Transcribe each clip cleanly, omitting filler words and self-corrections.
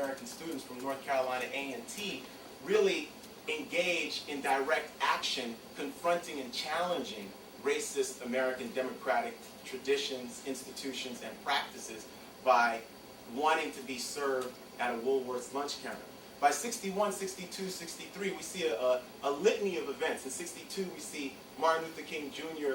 African-American students from North Carolina A&T really engage in direct action, confronting and challenging racist American democratic traditions, institutions, and practices by wanting to be served at a Woolworth's lunch counter. By 61, 62, 63, we see a litany of events. In 62, we see Martin Luther King Jr.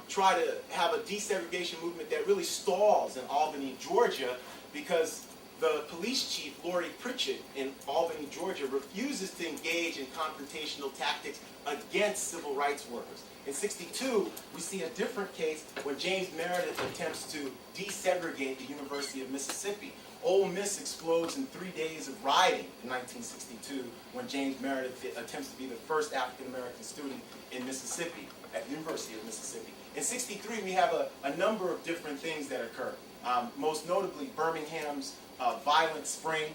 Try to have a desegregation movement that really stalls in Albany, Georgia, because the police chief, Laurie Pritchett, in Albany, Georgia, refuses to engage in confrontational tactics against civil rights workers. In 62, we see a different case when James Meredith attempts to desegregate the University of Mississippi. Ole Miss explodes in 3 days of rioting in 1962 when James Meredith attempts to be the first African-American student in Mississippi, at the University of Mississippi. In 63, we have a number of different things that occur. Most notably, Birmingham's Violent Spring,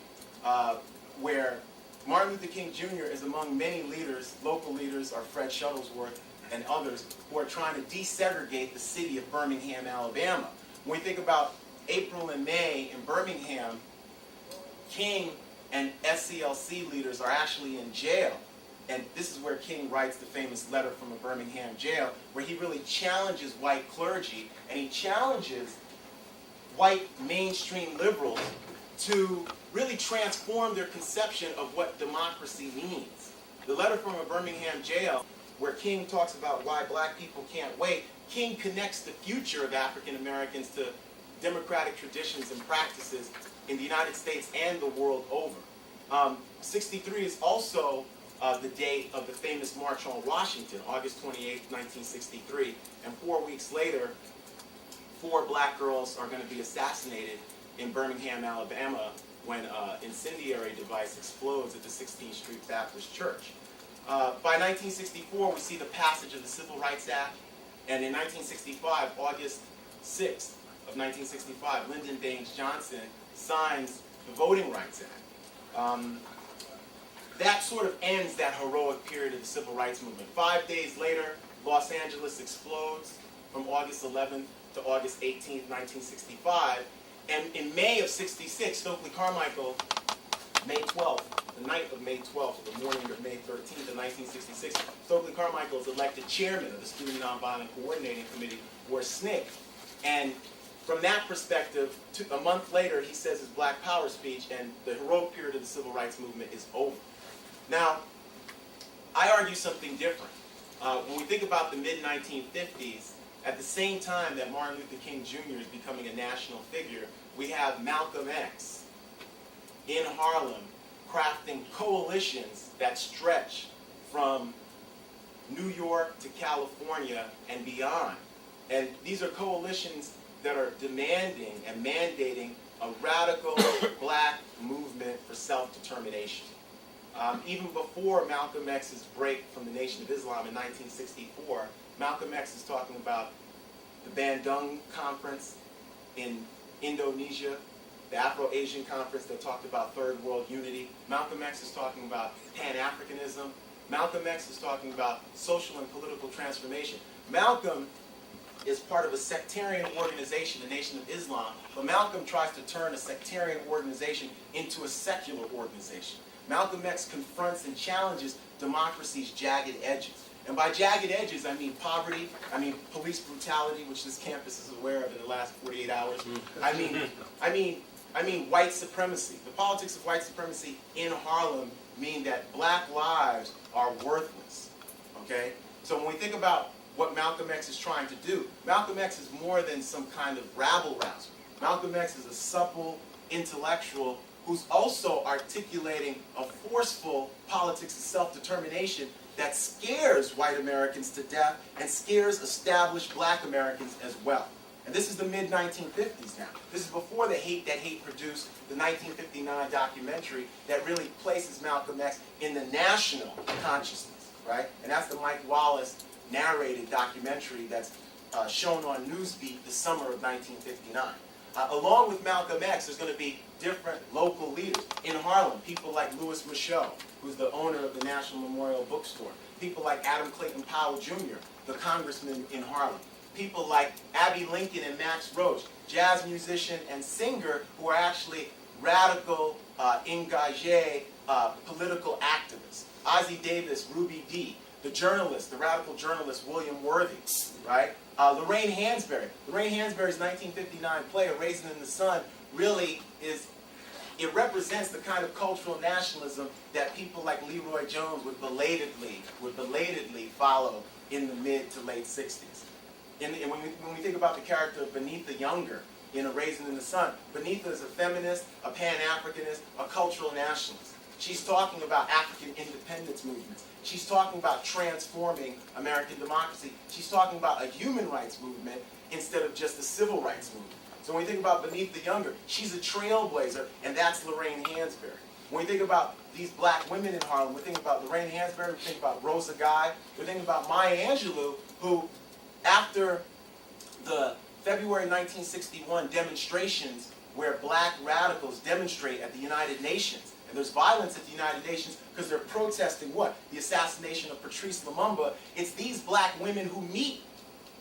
where Martin Luther King Jr. is among many leaders, local leaders, are Fred Shuttlesworth and others, who are trying to desegregate the city of Birmingham, Alabama. When we think about April and May in Birmingham, King and SCLC leaders are actually in jail. And this is where King writes the famous letter from a Birmingham jail, where he really challenges white clergy, and he challenges white mainstream liberals to really transform their conception of what democracy means. The letter from a Birmingham jail, where King talks about why black people can't wait, King connects the future of African Americans to democratic traditions and practices in the United States and the world over. 63 is also the date of the famous March on Washington, August 28, 1963, and 4 weeks later, 4 black girls are going to be assassinated in Birmingham, Alabama, when an incendiary device explodes at the 16th Street Baptist Church. By 1964, we see the passage of the Civil Rights Act, and in 1965, August 6th of 1965, Lyndon Baines Johnson signs the Voting Rights Act. That sort of ends that heroic period of the Civil Rights Movement. 5 days later, Los Angeles explodes from August 11th to August 18th, 1965. And in May of 66, Stokely Carmichael, May 12th, the night of May 12th, the morning of May 13th of 1966, Stokely Carmichael is elected chairman of the Student Nonviolent Coordinating Committee, or SNCC. And from that perspective, a month later, he says his Black Power speech, and the heroic period of the Civil Rights Movement is over. Now, I argue something different. When we think about the mid-1950s, at the same time that Martin Luther King Jr. is becoming a national figure, we have Malcolm X in Harlem crafting coalitions that stretch from New York to California and beyond. And these are coalitions that are demanding and mandating a radical black movement for self-determination. Even before Malcolm X's break from the Nation of Islam in 1964, Malcolm X is talking about the Bandung Conference in Indonesia, the Afro-Asian Conference that talked about Third World Unity. Malcolm X is talking about Pan-Africanism. Malcolm X is talking about social and political transformation. Malcolm is part of a sectarian organization, the Nation of Islam, but Malcolm tries to turn a sectarian organization into a secular organization. Malcolm X confronts and challenges democracy's jagged edges. And by jagged edges, I mean poverty, I mean police brutality, which this campus is aware of in the last 48 hours. I mean white supremacy. The politics of white supremacy in Harlem mean that black lives are worthless, okay? So when we think about what Malcolm X is trying to do, Malcolm X is more than some kind of rabble-rouser. Malcolm X is a supple intellectual who's also articulating a forceful politics of self-determination that scares white Americans to death and scares established black Americans as well. And this is the mid-1950s now. This is before the Hate That Hate produced the 1959 documentary that really places Malcolm X in the national consciousness, right? And that's the Mike Wallace narrated documentary that's shown on Newsbeat the summer of 1959. Along with Malcolm X, there's going to be different local leaders in Harlem. People like Louis Michaud, who's the owner of the National Memorial Bookstore. People like Adam Clayton Powell Jr., the congressman in Harlem. People like Abby Lincoln and Max Roach, jazz musician and singer, who are actually radical engagé political activists. Ossie Davis, Ruby Dee, the journalist, the radical journalist William Worthy, right? Lorraine Hansberry. Lorraine Hansberry's 1959 play, A Raisin in the Sun, really it represents the kind of cultural nationalism that people like Leroy Jones would belatedly follow in the mid to late 60s. And when we think about the character of Beneatha Younger in A Raisin in the Sun, Beneatha is a feminist, a Pan-Africanist, a cultural nationalist. She's talking about African independence movements. She's talking about transforming American democracy. She's talking about a human rights movement instead of just a civil rights movement. So when we think about Beneatha Younger, she's a trailblazer, and that's Lorraine Hansberry. When we think about these black women in Harlem, we think about Lorraine Hansberry, we think about Rosa Guy, we think about Maya Angelou, who, after the February 1961 demonstrations where black radicals demonstrate at the United Nations, and there's violence at the United Nations because they're protesting what? The assassination of Patrice Lumumba. It's these black women who meet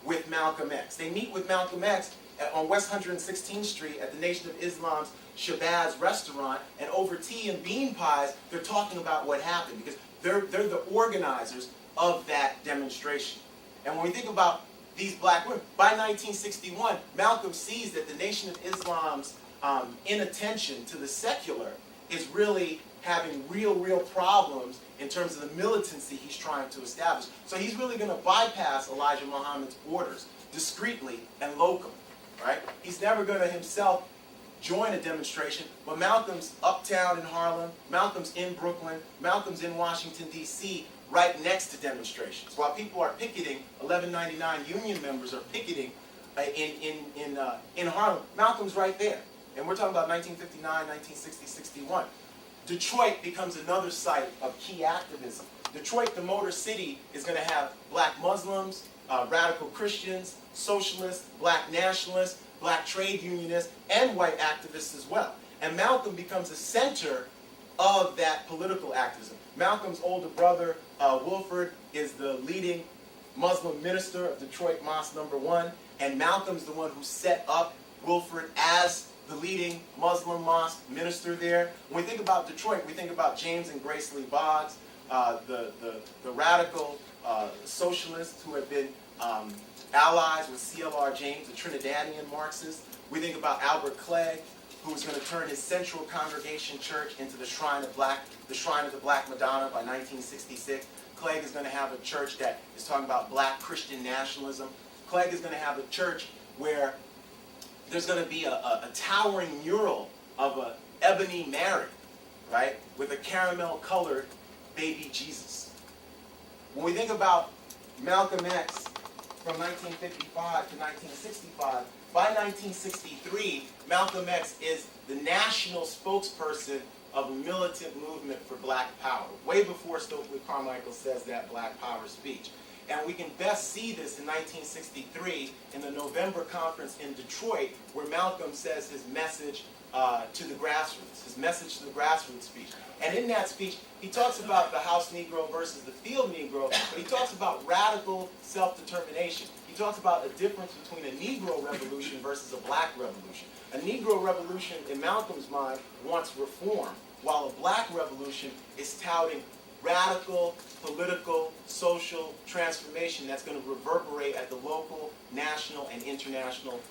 with Malcolm X. They meet with Malcolm X on West 116th Street at the Nation of Islam's Shabazz restaurant, and over tea and bean pies, they're talking about what happened because they're the organizers of that demonstration. And when we think about these black women, by 1961, Malcolm sees that the Nation of Islam's inattention to the secular is really having real problems in terms of the militancy he's trying to establish. So he's really going to bypass Elijah Muhammad's orders discreetly and locally, right? He's never going to himself join a demonstration, but Malcolm's uptown in Harlem, Malcolm's in Brooklyn, Malcolm's in Washington, D.C., right next to demonstrations. While people are picketing, 1199 union members are picketing in Harlem, Malcolm's right there. And we're talking about 1959, 1960, 61. Detroit becomes another site of key activism. Detroit, the Motor City, is going to have black Muslims, radical Christians, socialists, black nationalists, black trade unionists, and white activists as well. And Malcolm becomes a center of that political activism. Malcolm's older brother, Wilford, is the leading Muslim minister of Detroit Mosque No. 1, and Malcolm's the one who set up Wilford as the leading Muslim mosque minister there. When we think about Detroit, we think about James and Grace Lee Boggs, the radical socialists who have been allies with C.L.R. James, the Trinidadian Marxist. We think about Albert Clegg, who's going to turn his Central Congregation Church into the Shrine of the Black Madonna by 1966. Clegg is going to have a church that is talking about black Christian nationalism. Clegg is going to have a church where there's going to be a towering mural of an ebony Mary, right, with a caramel-colored baby Jesus. When we think about Malcolm X from 1955 to 1965, by 1963, Malcolm X is the national spokesperson of a militant movement for black power, way before Stokely Carmichael says that black power speech. And we can best see this in 1963 in the November conference in Detroit, where Malcolm says his message to the grassroots, his message to the grassroots speech. And in that speech, he talks about the house Negro versus the field Negro, but he talks about radical self-determination. He talks about a difference between a Negro revolution versus a black revolution. A Negro revolution, in Malcolm's mind, wants reform, while a black revolution is touting radical, political, social transformation that's going to reverberate at the local, national, and international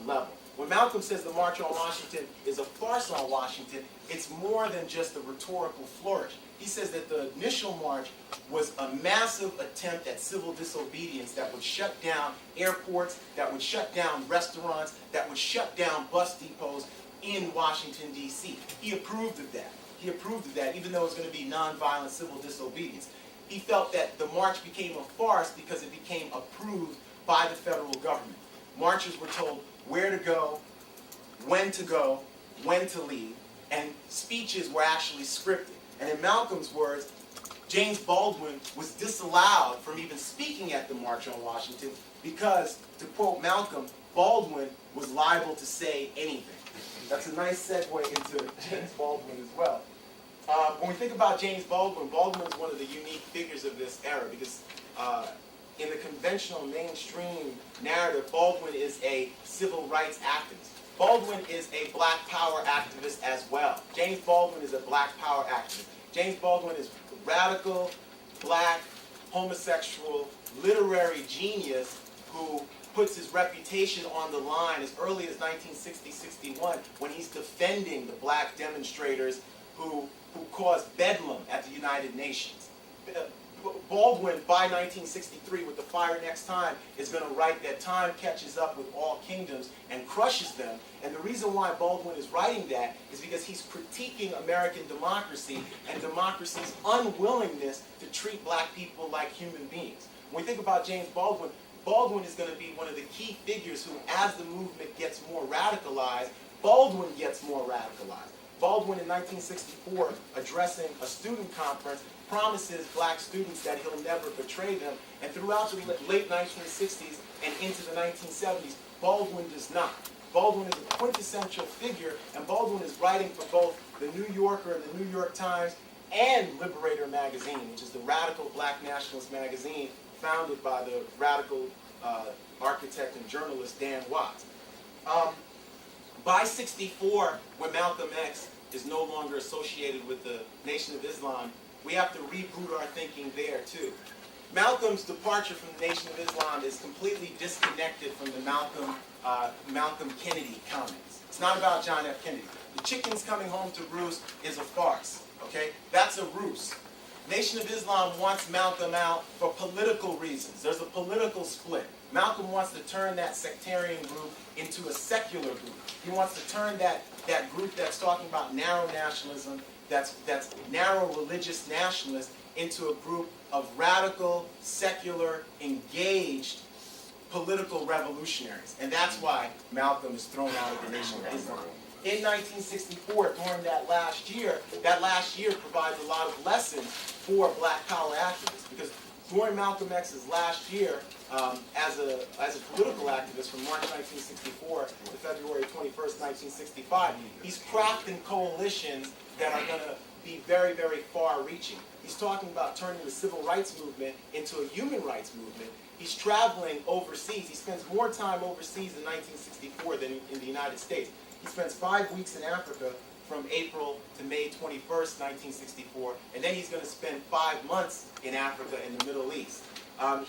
level. When Malcolm says the March on Washington is a farce on Washington, it's more than just a rhetorical flourish. He says that the initial march was a massive attempt at civil disobedience that would shut down airports, that would shut down restaurants, that would shut down bus depots in Washington, D.C. He approved of that. He approved of that, even though it was going to be nonviolent civil disobedience. He felt that the march became a farce because it became approved by the federal government. Marchers were told where to go, when to leave, and speeches were actually scripted. And in Malcolm's words, James Baldwin was disallowed from even speaking at the March on Washington because, to quote Malcolm, Baldwin was liable to say anything. That's a nice segue into James Baldwin as well. When we think about James Baldwin, Baldwin is one of the unique figures of this era because in the conventional mainstream narrative, Baldwin is a civil rights activist. Baldwin is a black power activist as well. James Baldwin is a black power activist. James Baldwin is a radical, black, homosexual, literary genius who puts his reputation on the line as early as 1960-61 when he's defending the black demonstrators who caused bedlam at the United Nations. Baldwin, by 1963, with The Fire Next Time, is going to write that time catches up with all kingdoms and crushes them. And the reason why Baldwin is writing that is because he's critiquing American democracy and democracy's unwillingness to treat black people like human beings. When we think about James Baldwin, Baldwin is going to be one of the key figures who, as the movement gets more radicalized, Baldwin gets more radicalized. Baldwin in 1964, addressing a student conference, promises black students that he'll never betray them. And throughout the late 1960s and into the 1970s, Baldwin does not. Baldwin is a quintessential figure, and Baldwin is writing for both the New Yorker and the New York Times and Liberator magazine, which is the radical black nationalist magazine founded by the radical architect and journalist Dan Watts. By 64, when Malcolm X is no longer associated with the Nation of Islam, we have to reboot our thinking there too. Malcolm's departure from the Nation of Islam is completely disconnected from the Malcolm Kennedy comments. It's not about John F. Kennedy. The chickens coming home to roost is a farce, okay? That's a ruse. Nation of Islam wants Malcolm out for political reasons. There's a political split. Malcolm wants to turn that sectarian group into a secular group. He wants to turn that group that's talking about narrow nationalism, that's narrow religious nationalists, into a group of radical, secular, engaged political revolutionaries. And that's why Malcolm is thrown out of the Nation of Islam. In 1964, during that last year provides a lot of lessons for black power activists, because during Malcolm X's last year as a political activist from March 1964 to February 21st, 1965, he's crafting coalitions that are going to be very, very far-reaching. He's talking about turning the civil rights movement into a human rights movement. He's traveling overseas. He spends more time overseas in 1964 than in the United States. He spends 5 weeks in Africa from April to May 21st, 1964, and then he's going to spend 5 months in Africa in the Middle East.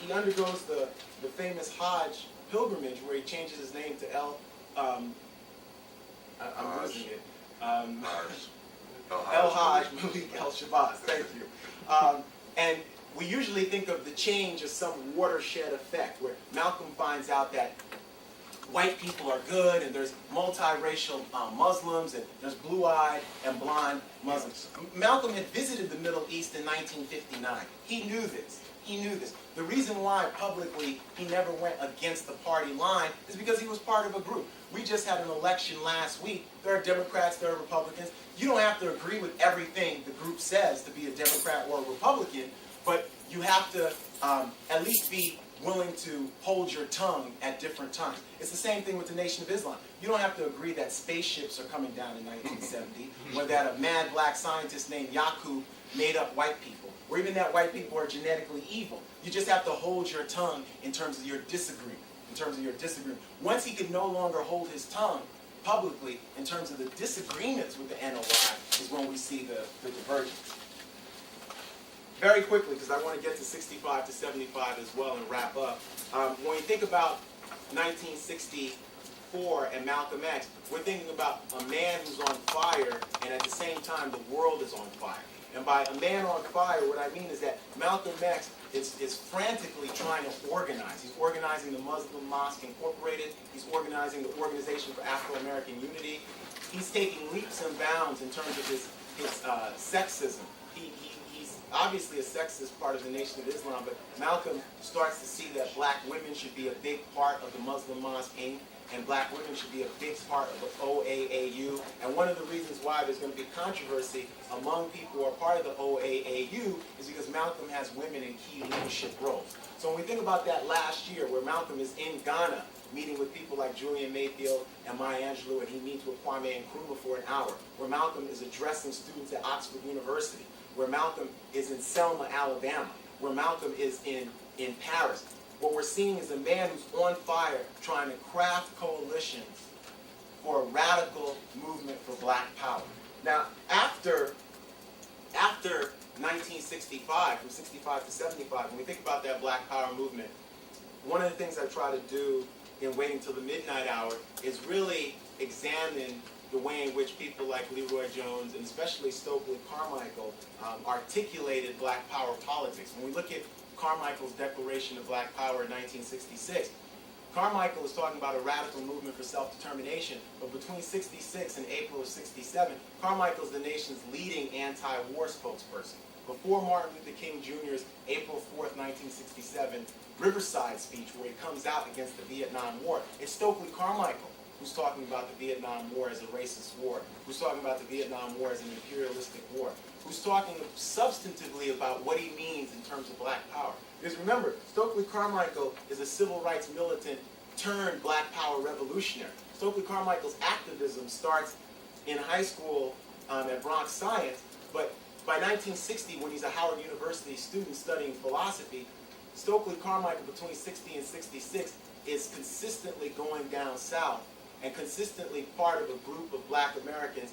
He undergoes the famous Hajj pilgrimage where he changes his name to I'm losing it. El Hajj Malik El Shabazz, thank you. And we usually think of the change as some watershed effect, where Malcolm finds out that white people are good, and there's multiracial Muslims, and there's blue-eyed and blonde Muslims. Malcolm had visited the Middle East in 1959. He knew this. He knew this. The reason why publicly he never went against the party line is because he was part of a group. We just had an election last week. There are Democrats, there are Republicans. You don't have to agree with everything the group says to be a Democrat or a Republican, but you have to at least be willing to hold your tongue at different times. It's the same thing with the Nation of Islam. You don't have to agree that spaceships are coming down in 1970, or that a mad black scientist named Yakub made up white people, or even that white people are genetically evil. You just have to hold your tongue in terms of your disagreement. Once he could no longer hold his tongue publicly in terms of the disagreements with the NOI is when we see the divergence. Very quickly, because I want to get to 65 to 75 as well and wrap up. When we think about 1964 and Malcolm X, we're thinking about a man who's on fire, and at the same time the world is on fire. And by a man on fire, what I mean is that Malcolm X is frantically trying to organize. He's organizing the Muslim Mosque Incorporated. He's organizing the Organization for Afro-American Unity. He's taking leaps and bounds in terms of his sexism. He's obviously a sexist part of the Nation of Islam, but Malcolm starts to see that black women should be a big part of the Muslim Mosque Inc., and black women should be a big part of the OAAU. And one of the reasons why there's going to be controversy among people who are part of the OAAU is because Malcolm has women in key leadership roles. So when we think about that last year where Malcolm is in Ghana meeting with people like Julian Mayfield and Maya Angelou, and he meets with Kwame Nkrumah for an hour, where Malcolm is addressing students at Oxford University, where Malcolm is in Selma, Alabama, where Malcolm is in Paris. What we're seeing is a man who's on fire trying to craft coalitions for a radical movement for black power. Now, after 1965, from 65 to 75, when we think about that black power movement, one of the things I try to do in Waiting Till the Midnight Hour is really examine the way in which people like Leroy Jones and especially Stokely Carmichael articulated black power politics. When we look at Carmichael's Declaration of Black Power in 1966, Carmichael is talking about a radical movement for self-determination, but between 66 and April of 67, Carmichael is the nation's leading anti-war spokesperson. Before Martin Luther King Jr.'s April 4th, 1967 Riverside speech, where he comes out against the Vietnam War, it's Stokely Carmichael who's talking about the Vietnam War as a racist war, who's talking about the Vietnam War as an imperialistic war, who's talking substantively about what he means in terms of black power. Because remember, Stokely Carmichael is a civil rights militant turned black power revolutionary. Stokely Carmichael's activism starts in high school at Bronx Science, but by 1960, when he's a Howard University student studying philosophy, Stokely Carmichael, between 60 and 66, is consistently going down south and consistently part of a group of black Americans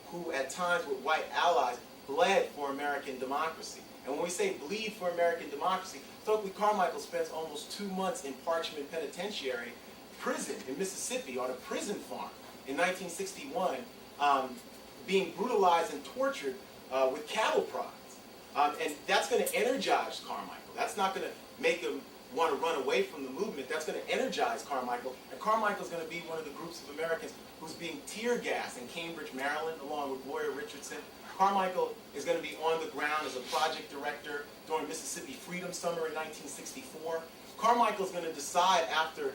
who, at times with white allies, bled for American democracy. And when we say bleed for American democracy, Stokely Carmichael spends almost 2 months in Parchment Penitentiary prison in Mississippi on a prison farm in 1961, being brutalized and tortured with cattle prods. And that's going to energize Carmichael. That's not going to make him want to run away from the movement. That's going to energize Carmichael. And Carmichael's going to be one of the groups of Americans who's being tear gassed in Cambridge, Maryland, along with Gloria Richardson. Carmichael is going to be on the ground as a project director during Mississippi Freedom Summer in 1964. Carmichael's going to decide, after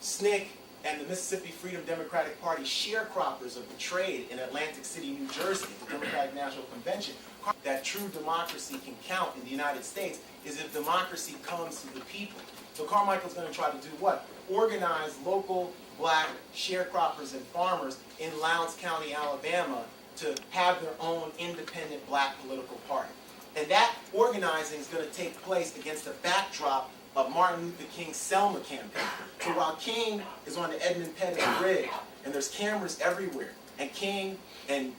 SNCC and the Mississippi Freedom Democratic Party sharecroppers are betrayed in Atlantic City, New Jersey, at the Democratic National Convention, that true democracy can count in the United States is if democracy comes to the people. So Carmichael's going to try to do what? Organize local black sharecroppers and farmers in Lowndes County, Alabama, to have their own independent black political party. And that organizing is going to take place against the backdrop of Martin Luther King's Selma campaign. So while King is on the Edmund Pettus Bridge, and there's cameras everywhere, and King and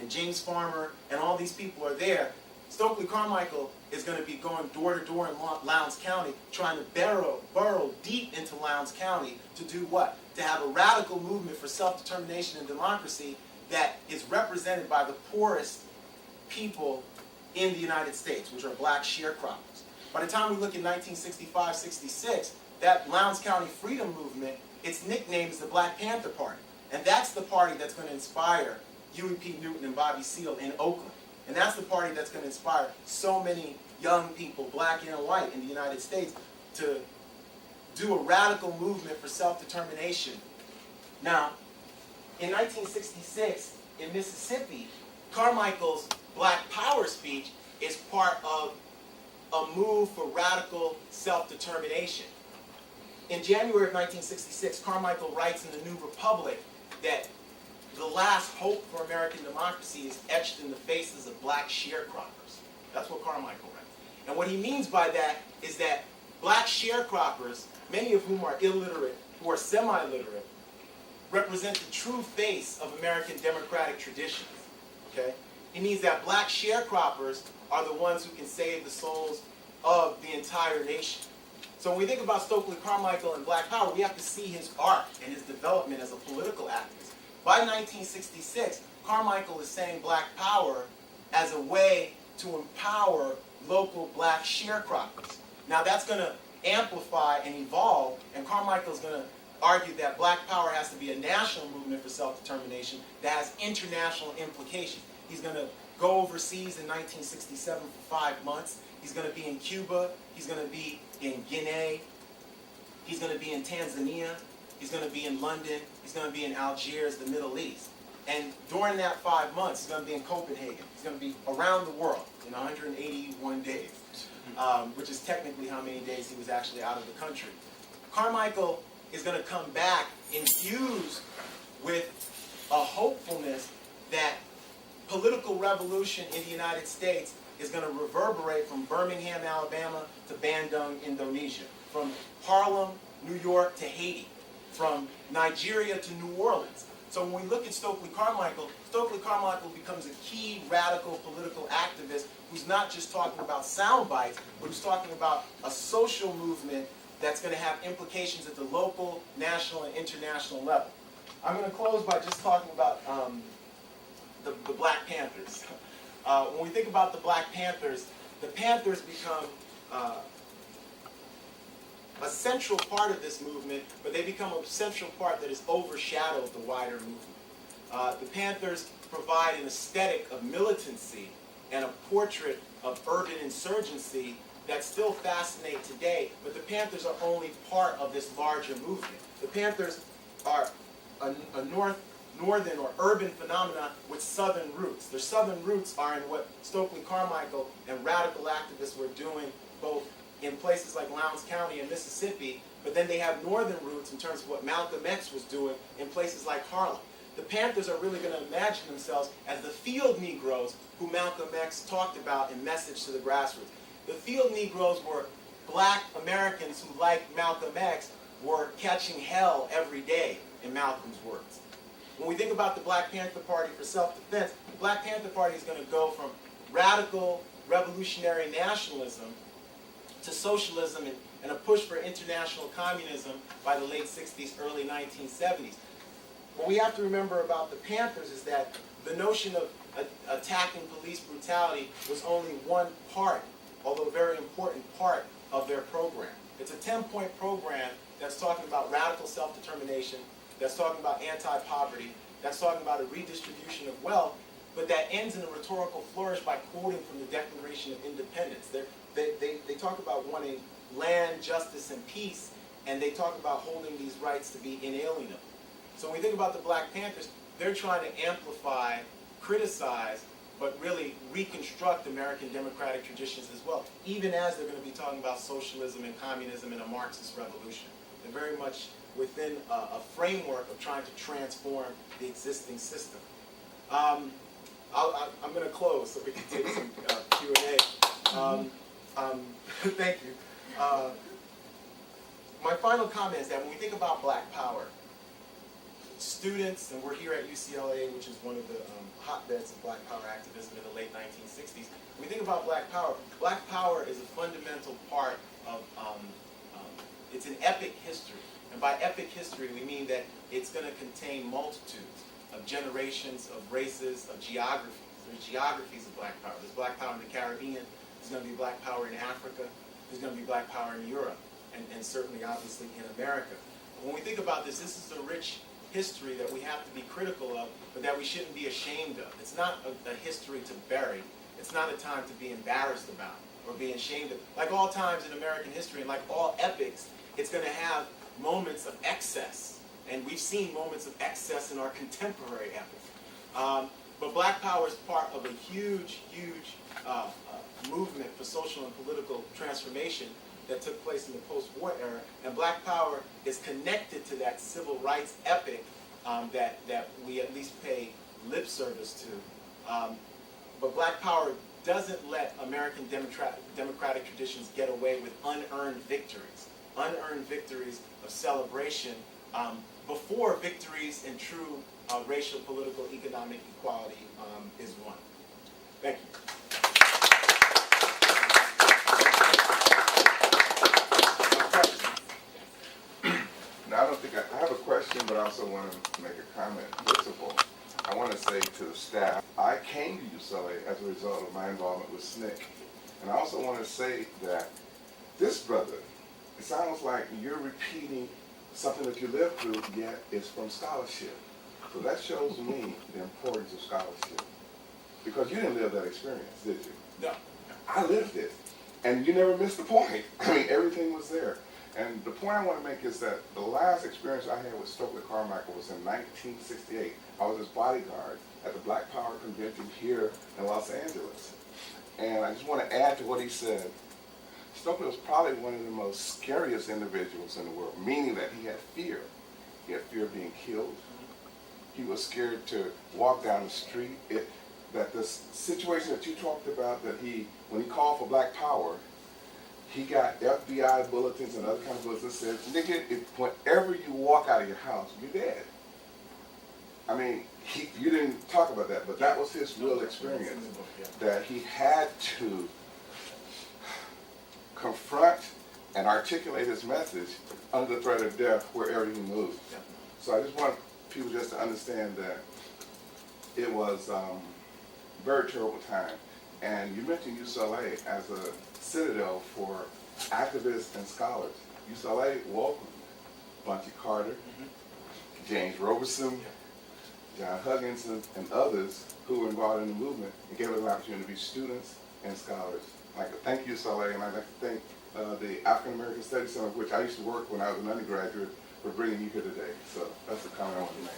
James Farmer and all these people are there, Stokely Carmichael is going to be going door to door in Lowndes County, trying to burrow deep into Lowndes County to do what? To have a radical movement for self-determination and democracy that is represented by the poorest people in the United States, which are black sharecroppers. By the time we look at 1965-66, that Lowndes County Freedom Movement, its nickname is the Black Panther Party. And that's the party that's going to inspire Huey P. Newton and Bobby Seale in Oakland. And that's the party that's going to inspire so many young people, black and white, in the United States to do a radical movement for self-determination. Now, in 1966, in Mississippi, Carmichael's Black Power speech is part of a move for radical self-determination. In January of 1966, Carmichael writes in the New Republic that the last hope for American democracy is etched in the faces of black sharecroppers. That's what Carmichael writes. And what he means by that is that black sharecroppers, many of whom are illiterate, who are semi-literate, represent the true face of American democratic traditions. Okay? He means that black sharecroppers are the ones who can save the souls of the entire nation. So when we think about Stokely Carmichael and Black Power, we have to see his arc and his development as a political activist. By 1966, Carmichael is saying Black Power as a way to empower local black sharecroppers. Now that's going to amplify and evolve, and Carmichael's going to argue that Black Power has to be a national movement for self-determination that has international implications. He's going to go overseas in 1967 for 5 months. He's going to be in Cuba. He's going to be in Guinea. He's going to be in Tanzania. He's going to be in London. He's going to be in Algiers, the Middle East. And during that 5 months, he's going to be in Copenhagen. He's going to be around the world in 181 days, which is technically how many days he was actually out of the country. Carmichael is going to come back infused with a hopefulness that political revolution in the United States is going to reverberate from Birmingham, Alabama to Bandung, Indonesia, from Harlem, New York to Haiti, from Nigeria to New Orleans. So when we look at Stokely Carmichael becomes a key radical political activist who's not just talking about sound bites, but who's talking about a social movement that's going to have implications at the local, national, and international level. I'm going to close by just talking about the Black Panthers. When we think about the Black Panthers, the Panthers become a central part of this movement, but they become a central part that has overshadowed the wider movement. The Panthers provide an aesthetic of militancy and a portrait of urban insurgency that still fascinate today, but the Panthers are only part of this larger movement. The Panthers are a northern or urban phenomena with southern roots. Their southern roots are in what Stokely Carmichael and radical activists were doing both in places like Lowndes County and Mississippi, but then they have northern roots in terms of what Malcolm X was doing in places like Harlem. The Panthers are really going to imagine themselves as the field Negroes who Malcolm X talked about in Message to the Grassroots. The field Negroes were black Americans who, like Malcolm X, were catching hell every day, in Malcolm's words. When we think about the Black Panther Party for self-defense, the Black Panther Party is going to go from radical revolutionary nationalism to socialism and a push for international communism by the late 60s, early 1970s. What we have to remember about the Panthers is that the notion of attacking police brutality was only one part, although a very important part, of their program. It's a 10-point program that's talking about radical self-determination, that's talking about anti-poverty, that's talking about a redistribution of wealth, but that ends in a rhetorical flourish by quoting from the Declaration of Independence. They talk about wanting land, justice, and peace, and they talk about holding these rights to be inalienable. So when we think about the Black Panthers, they're trying to amplify, criticize, but really reconstruct American democratic traditions as well, even as they're going to be talking about socialism and communism and a Marxist revolution. They're very much within a framework of trying to transform the existing system. I'm going to close so we can take some Q&A. Thank you. My final comment is that when we think about Black Power, students, and we're here at UCLA, which is one of the hotbeds of Black Power activism in the late 1960s, when we think about Black Power is a fundamental part of, it's an epic history. And by epic history, we mean that it's going to contain multitudes of generations, of races, of geographies. There's geographies of Black Power. There's Black Power in the Caribbean. There's going to be Black Power in Africa. There's going to be Black Power in Europe, and certainly, obviously, in America. When we think about this, this is a rich history that we have to be critical of, but that we shouldn't be ashamed of. It's not a history to bury. It's not a time to be embarrassed about or be ashamed of. Like all times in American history, and like all epics, it's going to have moments of excess. And we've seen moments of excess in our contemporary epics. But Black Power is part of a huge, huge movement for social and political transformation that took place in the post-war era, and Black Power is connected to that civil rights epic that we at least pay lip service to. But Black Power doesn't let American democratic traditions get away with unearned victories of celebration before victories in true racial, political, economic equality is won. Thank you. Now, I have a question, but I also want to make a comment. First of all, I want to say to the staff, I came to UCLA as a result of my involvement with SNCC. And I also want to say that this brother, it sounds like you're repeating something that you lived through, yet it's from scholarship. So that shows me the importance of scholarship. Because you didn't live that experience, did you? No. I lived it. And you never missed the point. I mean, everything was there. And the point I want to make is that the last experience I had with Stokely Carmichael was in 1968. I was his bodyguard at the Black Power Convention here in Los Angeles. And I just want to add to what he said. Stokely was probably one of the most scariest individuals in the world, meaning that he had fear. He had fear of being killed. He was scared to walk down the street. That the situation that you talked about, that when he called for Black Power, he got FBI bulletins and other kinds of bulletins that said, nigga, whenever you walk out of your house, you're dead. I mean, you didn't talk about that, but that was his real experience, that he had to confront and articulate his message under the threat of death wherever he moved. So I just want people just to understand that it was a very terrible time. And you mentioned UCLA as a citadel for activists and scholars. UCLA welcomed Bunche Carter, James Roberson, John Huggins, and others who were involved in the movement, and gave us an opportunity to be students and scholars. I'd like to thank UCLA, and I'd like to thank the African American Studies Center, which I used to work when I was an undergraduate, for bringing you here today. So that's the comment I want to make.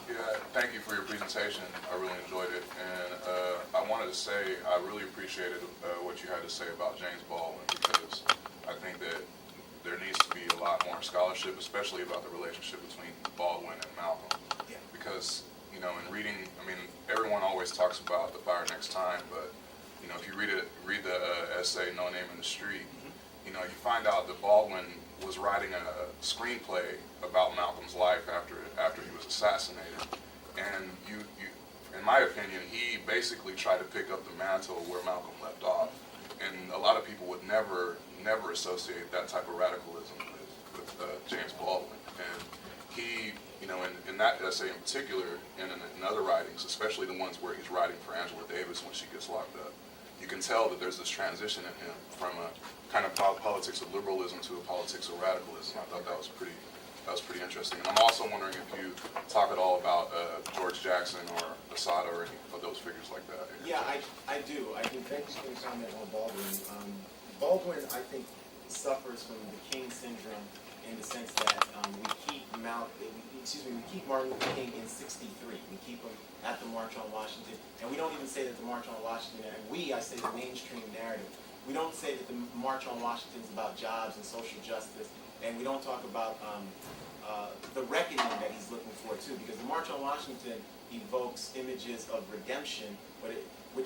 Yeah, thank you for your presentation. I really enjoyed it, and I wanted to say I really appreciated what you had to say about James Baldwin, because I think that there needs to be a lot more scholarship, especially about the relationship between Baldwin and Malcolm. Yeah. Because, you know, in reading, I mean, everyone always talks about The Fire Next Time, but, you know, if you read the essay No Name in the Street, you know, you find out that Baldwin was writing a screenplay about Malcolm's life after he was assassinated, and in my opinion, he basically tried to pick up the mantle where Malcolm left off, and a lot of people would never associate that type of radicalism with James Baldwin, and he, you know, in that essay in particular, and in other writings, especially the ones where he's writing for Angela Davis when she gets locked up, you can tell that there's this transition in him from a kind of politics of liberalism to a politics of radicalism. I thought that was pretty interesting. And I'm also wondering if you talk at all about George Jackson or Assata or any of those figures like that. Yeah, I do. Thank you for the comment on Baldwin. Baldwin, I think, suffers from the King syndrome in the sense that we keep Martin Luther King in '63. We keep him at the March on Washington, and we don't even say that the March on Washington, and I say the mainstream narrative, we don't say that the March on Washington is about jobs and social justice, and we don't talk about the reckoning that he's looking for too, because the March on Washington evokes images of redemption,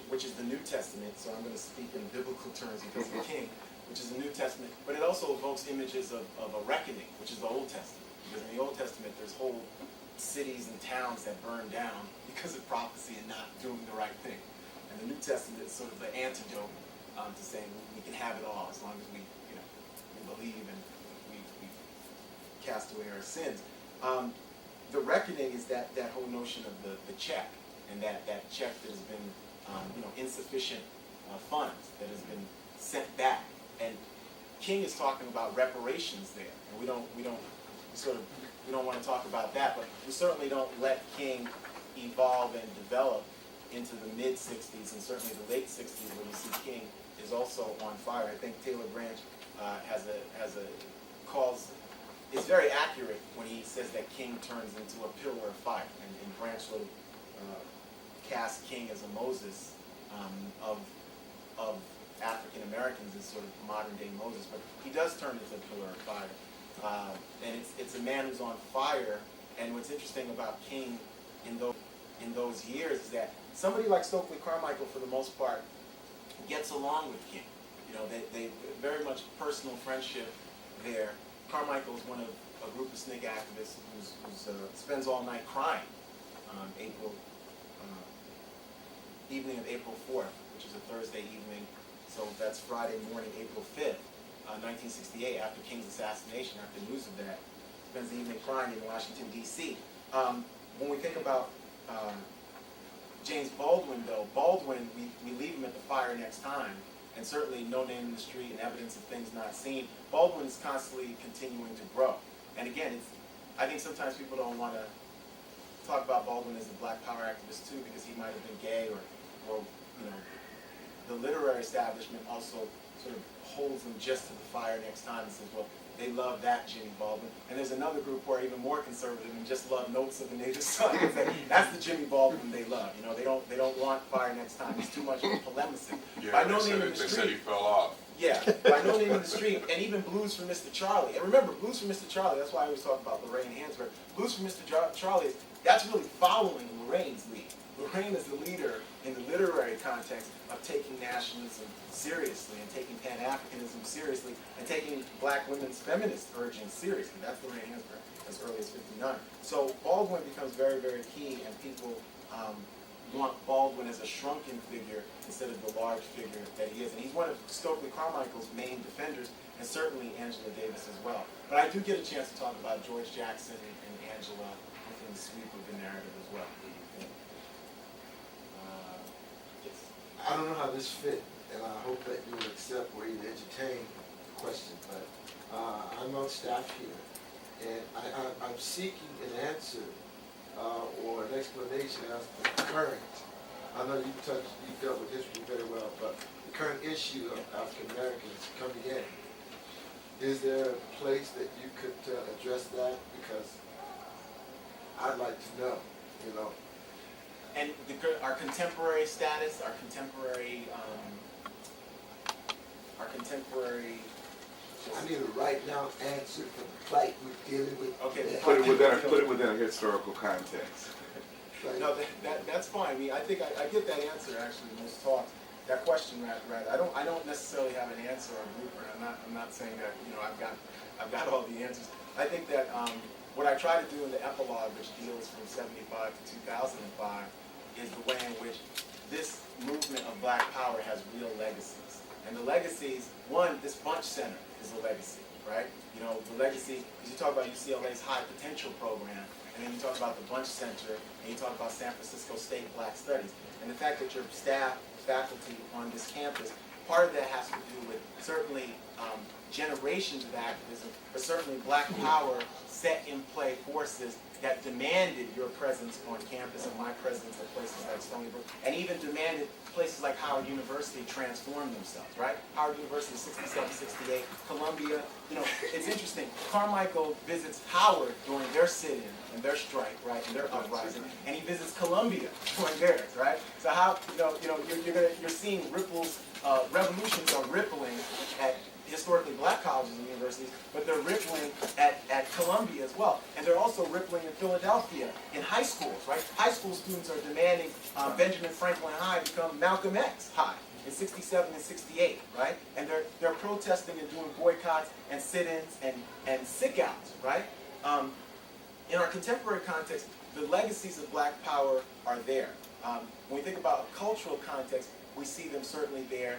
which is the New Testament, so I'm going to speak in biblical terms because of King, which is the New Testament, but it also evokes images of a reckoning, which is the Old Testament, because in the Old Testament there's whole cities and towns that burn down because of prophecy and not doing the right thing. And the New Testament is sort of the antidote to saying we can have it all as long as we believe and we cast away our sins. The reckoning is that whole notion of the check, and that check that has been insufficient funds that has been sent back. And King is talking about reparations there, and we don't want to talk about that, but we certainly don't let King evolve and develop into the mid-'60s and certainly the late '60s, where you see King is also on fire. I think Taylor Branch is very accurate when he says that King turns into a pillar of fire, and Branch sort of cast King as a Moses of African Americans, as sort of modern day Moses, but he does turn into a pillar of fire, and it's a man who's on fire. And what's interesting about King in those years is that somebody like Stokely Carmichael, for the most part, gets along with King. You know, they very much personal friendship there. Carmichael is one of a group of SNCC activists who spends all night crying on evening of April 4th, which is a Thursday evening. So that's Friday morning, April 5th, 1968, after King's assassination, after news of that, spends the evening crying in Washington, D.C. When we think about James Baldwin, though, we leave him at the fire next time, and certainly No Name in the Street and Evidence of Things Not Seen. Baldwin is constantly continuing to grow. And again, I think sometimes people don't want to talk about Baldwin as a Black Power activist too, because he might have been gay, or the literary establishment also sort of holds him just to the fire next time and says, well, they love that Jimmy Baldwin. And there's another group who are even more conservative and just love Notes of a Native Son. That's the Jimmy Baldwin they love. You know, they don't want fire next time. He's too much of a polemicist. Yeah, by No Name in the Street, they said he fell off. Yeah, by No Name in the Street, and even Blues for Mr. Charlie. And remember, Blues for Mr. Charlie, that's why I always talk about Lorraine Hansberg. Blues for Mr. Charlie, that's really following Lorraine's lead. Lorraine is the leader in the literary context of taking nationalism seriously and taking Pan-Africanism seriously and taking black women's feminist urging seriously. That's Lorraine Hansberry as early as '59. So Baldwin becomes very, very key, and people want Baldwin as a shrunken figure instead of the large figure that he is. And he's one of Stokely Carmichael's main defenders, and certainly Angela Davis as well. But I do get a chance to talk about George Jackson and Angela within the sweep of the narrative as well. Yes. I don't know how this fit, and I hope that you will accept or even entertain the question, but I'm on staff here, and I'm seeking an answer or an explanation as to the current. I know you dealt with history very well, but the current issue of African Americans coming in. Is there a place that you could address that? Because I'd like to know, you know. And our contemporary status, our contemporary. I need a right now answer for the plight we're dealing with. Okay. Put it within a historical context. Right. No, that's fine. I mean, I think I get that answer actually in most talks. That question, rather, I don't necessarily have an answer or blueprint. I'm not saying that I've got all the answers. I think that what I try to do in the epilogue, which deals from '75 to 2005, is the way in which this movement of Black Power has real legacies. And the legacies, one, this Bunche Center is a legacy, right? You know, the legacy, because you talk about UCLA's High Potential Program, and then you talk about the Bunche Center, and you talk about San Francisco State Black Studies. And the fact that your staff, faculty on this campus, part of that has to do with certainly generations of activism, but certainly Black Power set in play forces that demanded your presence on campus and my presence at places like Stony Brook, and even demanded places like Howard University transform themselves, right? Howard University, 67, 68, Columbia, you know, it's interesting. Carmichael visits Howard during their sit-in and their strike, right, and their uprising, and he visits Columbia during theirs, right? So how, you're seeing ripples, revolutions are rippling at historically black colleges and universities, but they're rippling at Columbia as well. And they're also rippling in Philadelphia in high schools, right? High school students are demanding Benjamin Franklin High become Malcolm X High in 67 and 68, right? And they're protesting and doing boycotts and sit-ins and sick-outs, right? In our contemporary context, the legacies of Black Power are there. When we think about a cultural context, we see them certainly there.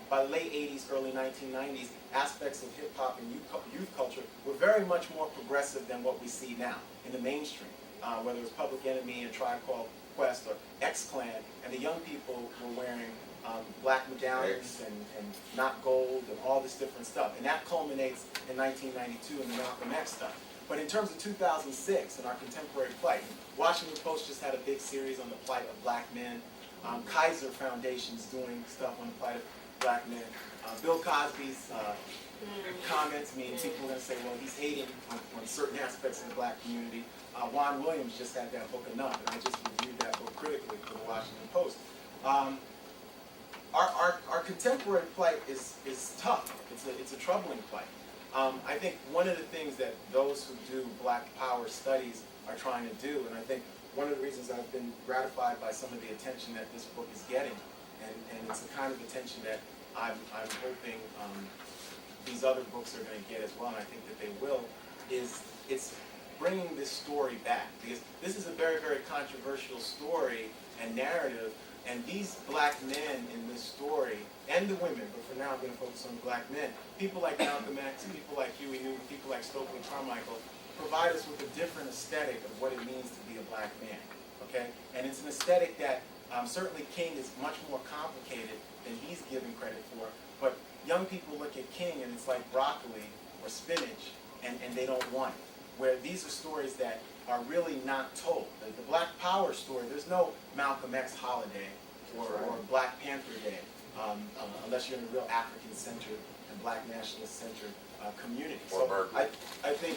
By the late 80s, early 1990s, aspects of hip-hop and youth culture were very much more progressive than what we see now in the mainstream, whether it was Public Enemy and Tribe Called Quest or X-Clan, and the young people were wearing black medallions and not gold and all this different stuff. And that culminates in 1992 in the Malcolm X stuff. But in terms of 2006 and our contemporary plight, Washington Post just had a big series on the plight of black men. Kaiser Foundation's doing stuff on the plight of black men. Bill Cosby's comments, I mean, people are going to say, well, he's hating on certain aspects of the black community. Juan Williams just had that book, Enough, and I just reviewed that book critically for the Washington Post. Our contemporary plight is tough. It's a troubling plight. I think one of the things that those who do Black Power studies are trying to do, and I think one of the reasons I've been gratified by some of the attention that this book is getting, and it's the kind of attention that I'm hoping these other books are going to get as well, and I think that they will, is it's bringing this story back. Because this is a very, very controversial story and narrative, and these black men in this story, and the women, but for now I'm going to focus on black men, people like Malcolm X, people like Huey Newton, people like Stokely Carmichael, provide us with a different aesthetic of what it means to be a black man, okay? And it's an aesthetic that certainly King is much more complicated than he's given credit for, but young people look at King and it's like broccoli or spinach, and they don't want it. Where these are stories that are really not told. The Black Power story, there's no Malcolm X holiday or Black Panther Day, unless you're in a real African-centered and Black nationalist-centered community. Or Berkeley. I think,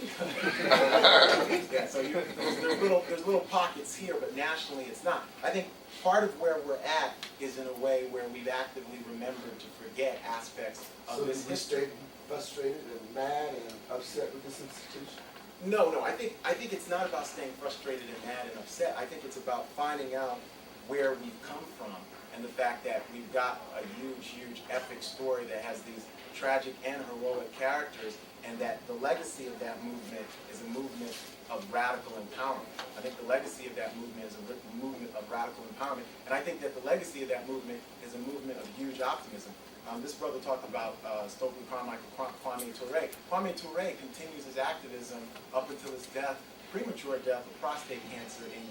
yeah, so there's little pockets here, but nationally it's not. I think part of where we're at is in a way where we've actively remembered to forget aspects of this history. So frustrated and mad and upset with this institution? No, I think it's not about staying frustrated and mad and upset. I think it's about finding out where we've come from and the fact that we've got a huge, huge epic story that has these tragic and heroic characters, and that the legacy of that movement is a movement of radical empowerment. I think the legacy of that movement is a movement of radical empowerment, and I think that the legacy of that movement is a movement of huge optimism. This brother talked about Stokely Carmichael, Kwame Ture. Kwame Ture continues his activism up until his death, premature death of prostate cancer in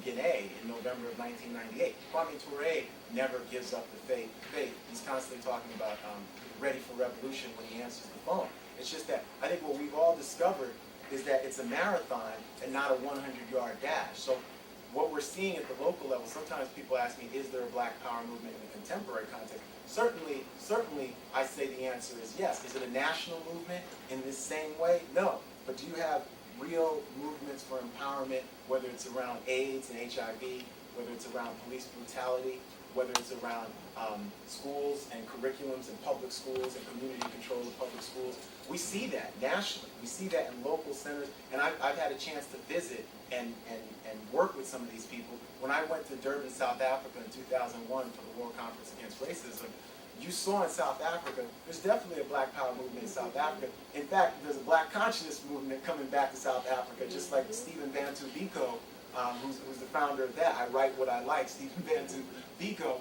Guinea in November of 1998. Kwame Ture never gives up the faith. He's constantly talking about ready for revolution when he answers the phone. It's just that I think what we've all discovered is that it's a marathon and not a 100-yard dash. So what we're seeing at the local level, sometimes people ask me, is there a Black Power movement in the contemporary context? Certainly, I say the answer is yes. Is it a national movement in this same way? No. But do you have real movements for empowerment, whether it's around AIDS and HIV, whether it's around police brutality, whether it's around schools and curriculums in public schools and community control of public schools? We see that nationally. We see that in local centers. And I've had a chance to visit and work with some of these people. When I went to Durban, South Africa in 2001 for the World Conference Against Racism, you saw in South Africa, there's definitely a Black Power movement in South Africa. In fact, there's a Black consciousness movement coming back to South Africa, just like Stephen Bantu Biko, who's the founder of that. I Write What I Like, Stephen Bantu Biko,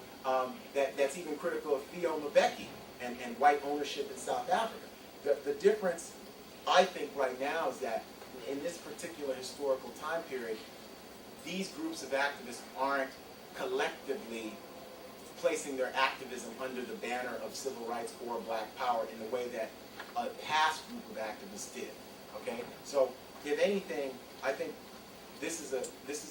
that's even critical of Theo Mbeki and white ownership in South Africa. The difference, I think, right now is that in this particular historical time period, these groups of activists aren't collectively placing their activism under the banner of civil rights or Black Power in the way that a past group of activists did. Okay, so if anything, I think this is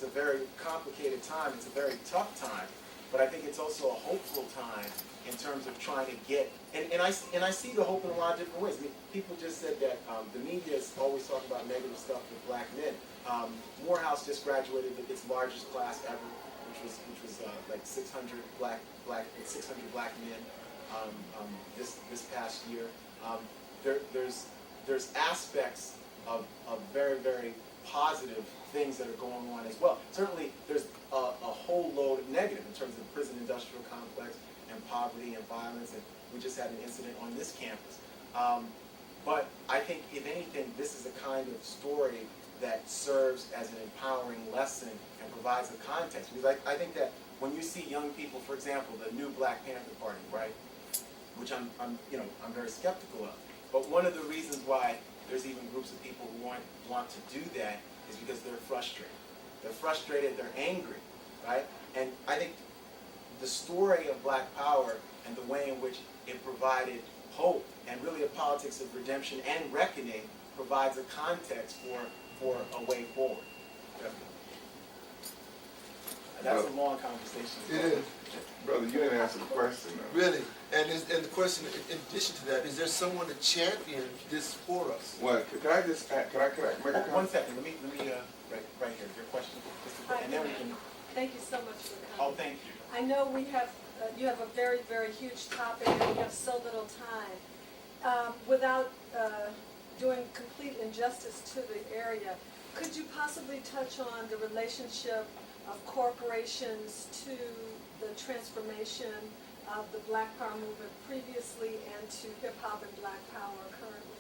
a very complicated time. It's a very tough time, but I think it's also a hopeful time in terms of trying to get. And I see the hope in a lot of different ways. I mean, people just said that the media is always talking about negative stuff with Black men. Morehouse just graduated with its largest class ever, which was like 600 black men this past year. There's aspects of very, very positive things that are going on as well. Certainly, there's a whole load of negative in terms of the prison industrial complex and poverty and violence, and we just had an incident on this campus. But I think, if anything, this is a kind of story that serves as an empowering lesson and provides a context. Because I think that when you see young people, for example, the new Black Panther Party, right, which I'm very skeptical of. But one of the reasons why there's even groups of people who want to do that is because they're frustrated. They're frustrated, they're angry, right? And I think the story of Black Power and the way in which it provided hope and really a politics of redemption and reckoning provides a context for a way forward. That's a long conversation. It is. Brother, you didn't answer the question, though. Really. And the question, in addition to that, is there someone to champion this for us? What? Can I just can I make a comment? 1 second. Let me right here. Your question, and then we can. Thank you so much for Oh, coming. thank you. I know we have, you have a very, very huge topic and we have so little time. Without doing complete injustice to the area, could you possibly touch on the relationship of corporations to the transformation of the Black Power movement previously and to hip hop and Black Power currently?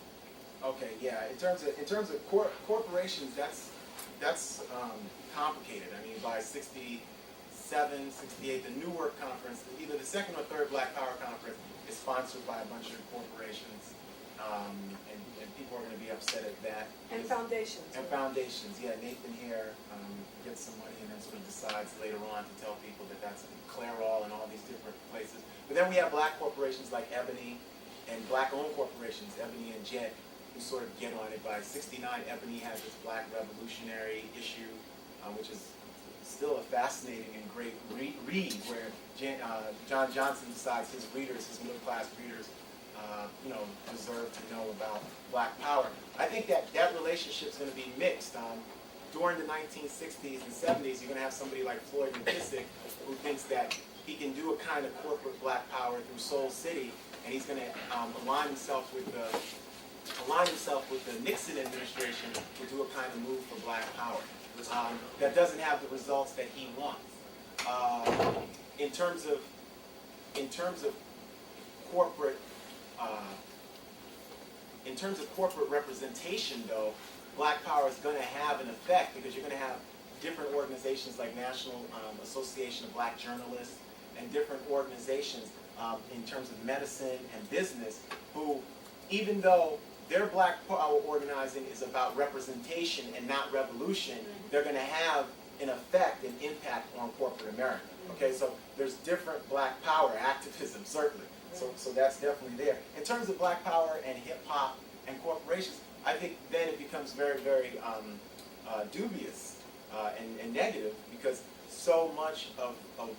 Okay, yeah. In terms of corporations, that's complicated. I mean, by 67, 68, the Newark conference, either the second or third Black Power conference, is sponsored by a bunch of corporations, and people are going to be upset at that. And foundations. And foundations, yeah. Nathan here gets some money and then sort of decides later on to tell people that that's Clairol and all these different places. But then we have Black corporations like Ebony and Black-owned corporations, Ebony and Jet, who sort of get on it. By 69, Ebony has this Black revolutionary issue, which is still a fascinating and great read, where John Johnson decides his readers, his middle-class readers, deserve to know about Black Power. I think that relationship's going to be mixed. During the 1960s and 70s, you're going to have somebody like Floyd McKissick who thinks that he can do a kind of corporate Black Power through Soul City, and he's going to align himself with the Nixon administration to do a kind of move for Black Power that doesn't have the results that he wants. in terms of corporate representation, though, Black Power is going to have an effect because you're going to have different organizations like National Association of Black Journalists and different organizations in terms of medicine and business who, even though their Black Power organizing is about representation and not revolution, they're going to have an effect and impact on corporate America. Okay, so there's different Black Power activism, certainly. So that's definitely there. In terms of Black Power and hip-hop and corporations, I think then it becomes very, very dubious and negative because so much of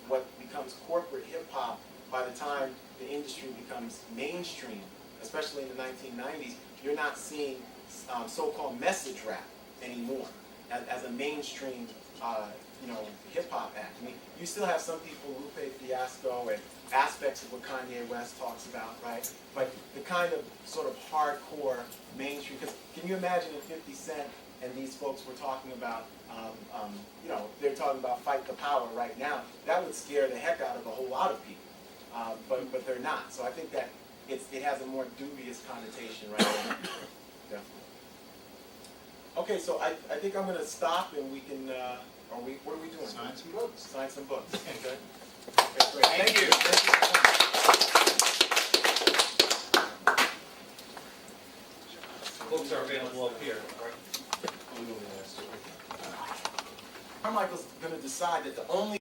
what becomes corporate hip-hop by the time the industry becomes mainstream, especially in the 1990s, you're not seeing so-called message rap anymore as a mainstream hip-hop act. I mean, you still have some people, Lupe Fiasco, and aspects of what Kanye West talks about, right? But the kind of sort of hardcore mainstream, because can you imagine if 50 Cent and these folks were talking about, they're talking about fight the power right now, that would scare the heck out of a whole lot of people. But they're not. So I think that it has a more dubious connotation right now. Definitely. Okay, so I think I'm going to stop and we can, what are we doing? Sign some books. Sign some books. Okay. Okay, great. Thank you. Books are available up here, right? Carmichael's going to decide that the only